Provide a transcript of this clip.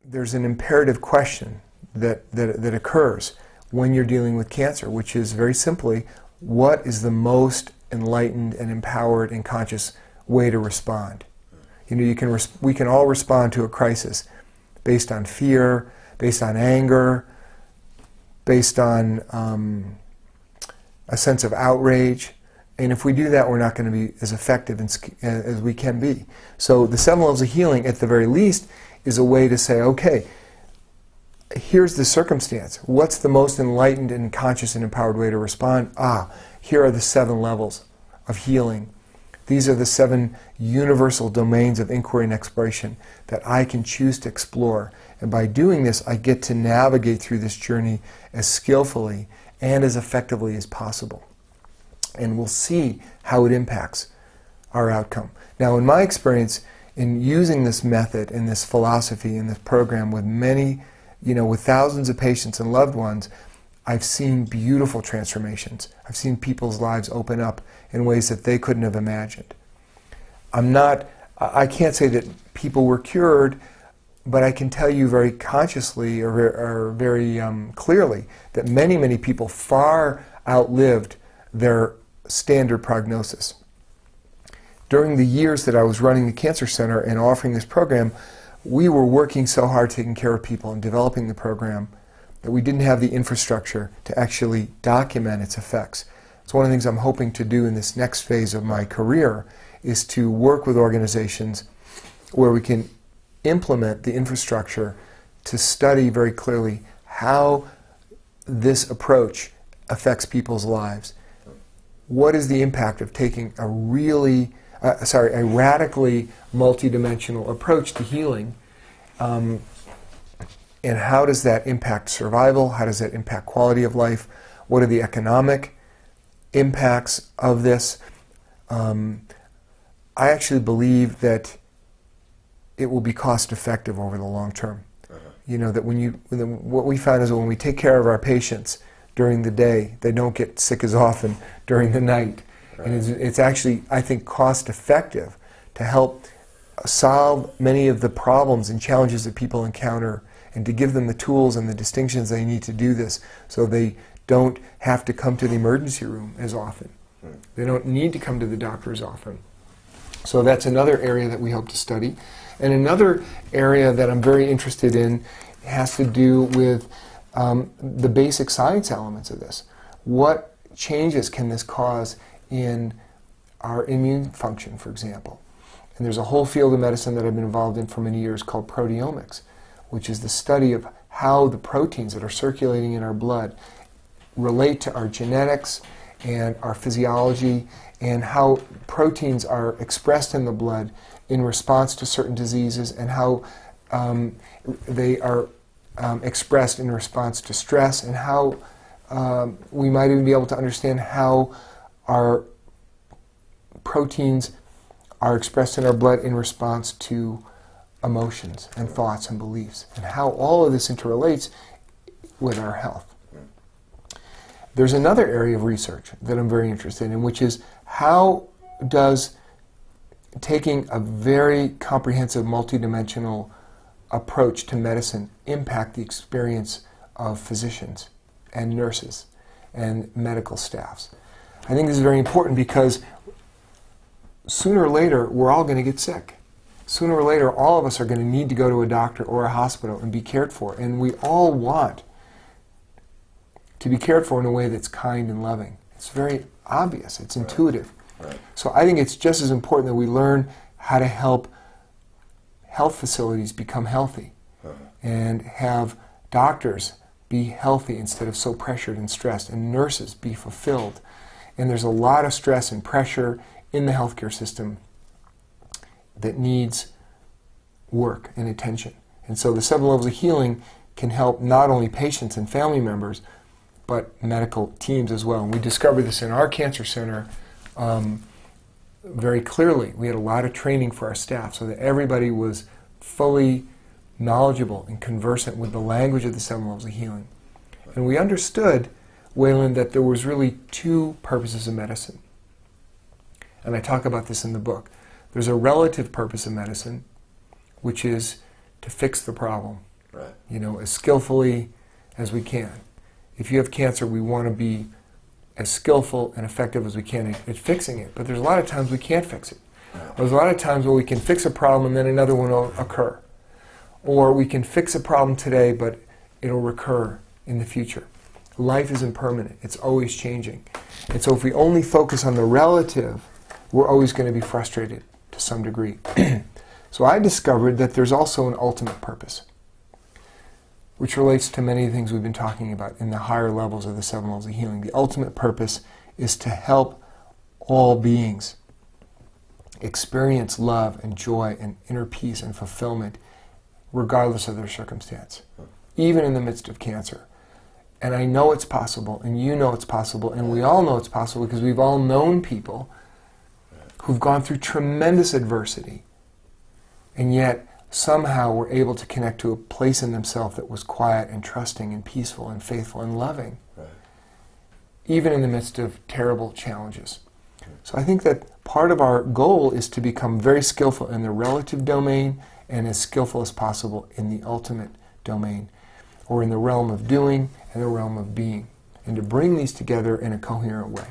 there's an imperative question that occurs when you're dealing with cancer, which is very simply, what is the most enlightened and empowered and conscious way to respond? You know, we can all respond to a crisis based on fear, based on anger, based on a sense of outrage. And if we do that, we're not going to be as effective as we can be. So the 7 levels of healing, at the very least, is a way to say, okay, here's the circumstance. What's the most enlightened and conscious and empowered way to respond? Here are the 7 levels of healing. These are the 7 universal domains of inquiry and exploration that I can choose to explore. And by doing this, I get to navigate through this journey as skillfully and as effectively as possible. And we'll see how it impacts our outcome. Now, in my experience, in using this method and this philosophy and this program with many, with thousands of patients and loved ones, I've seen beautiful transformations. I've seen people's lives open up in ways that they couldn't have imagined. I can't say that people were cured, but I can tell you very consciously or very clearly that many, many people far outlived their standard prognosis. During the years that I was running the Cancer Center and offering this program, we were working so hard taking care of people and developing the program that we didn't have the infrastructure to actually document its effects. It's one of the things I'm hoping to do in this next phase of my career, is to work with organizations where we can implement the infrastructure to study very clearly how this approach affects people's lives. What is the impact of taking a radically multidimensional approach to healing? And how does that impact survival? How does that impact quality of life? What are the economic impacts of this? I actually believe that it will be cost effective over the long term. That what we found is that when we take care of our patients during the day, they don't get sick as often during the night. And it's actually, I think, cost effective to help solve many of the problems and challenges that people encounter, and to give them the tools and the distinctions they need to do this, so they don't have to come to the emergency room as often. They don't need to come to the doctor as often. So that's another area that we hope to study. And another area that I'm very interested in has to do with the basic science elements of this. What changes can this cause in our immune function, for example? And there's a whole field of medicine that I've been involved in for many years called proteomics, which is the study of how the proteins that are circulating in our blood relate to our genetics and our physiology, and how proteins are expressed in the blood in response to certain diseases, and how they are expressed in response to stress, and how we might even be able to understand how our proteins are expressed in our blood in response to emotions and thoughts and beliefs, and how all of this interrelates with our health. There's another area of research that I'm very interested in, which is how does taking a very comprehensive multidimensional approach to medicine impact the experience of physicians and nurses and medical staffs. I think this is very important because sooner or later we're all going to get sick. Sooner or later all of us are going to need to go to a doctor or a hospital and be cared for, and we all want to be cared for in a way that's kind and loving. It's very obvious, it's intuitive. Right. So I think it's just as important that we learn how to help health facilities become healthy and have doctors be healthy instead of so pressured and stressed, and nurses be fulfilled. And there's a lot of stress and pressure in the healthcare system that needs work and attention. And so the 7 levels of healing can help not only patients and family members, but medical teams as well. And we discovered this in our cancer center very clearly. We had a lot of training for our staff so that everybody was fully knowledgeable and conversant with the language of the 7 levels of healing. And we understood, Waylon, that there was really 2 purposes of medicine. And I talk about this in the book. There's a relative purpose of medicine, which is to fix the problem. Right. You know, as skillfully as we can. If you have cancer, we want to be as skillful and effective as we can at fixing it. But there's a lot of times we can't fix it. Right. There's a lot of times where we can fix a problem and then another one will occur. Or we can fix a problem today, but it'll recur in the future. Life isn't permanent. It's always changing. And so if we only focus on the relative, we're always going to be frustrated to some degree. So I discovered that there's also an ultimate purpose, which relates to many of the things we've been talking about in the higher levels of the 7 levels of healing. The ultimate purpose is to help all beings experience love and joy and inner peace and fulfillment regardless of their circumstance, even in the midst of cancer. And I know it's possible, and you know it's possible, and we all know it's possible because we've all known people who've gone through tremendous adversity, and yet somehow were able to connect to a place in themselves that was quiet and trusting and peaceful and faithful and loving, even in the midst of terrible challenges. So I think that part of our goal is to become very skillful in the relative domain and as skillful as possible in the ultimate domain, or in the realm of doing and the realm of being, and to bring these together in a coherent way.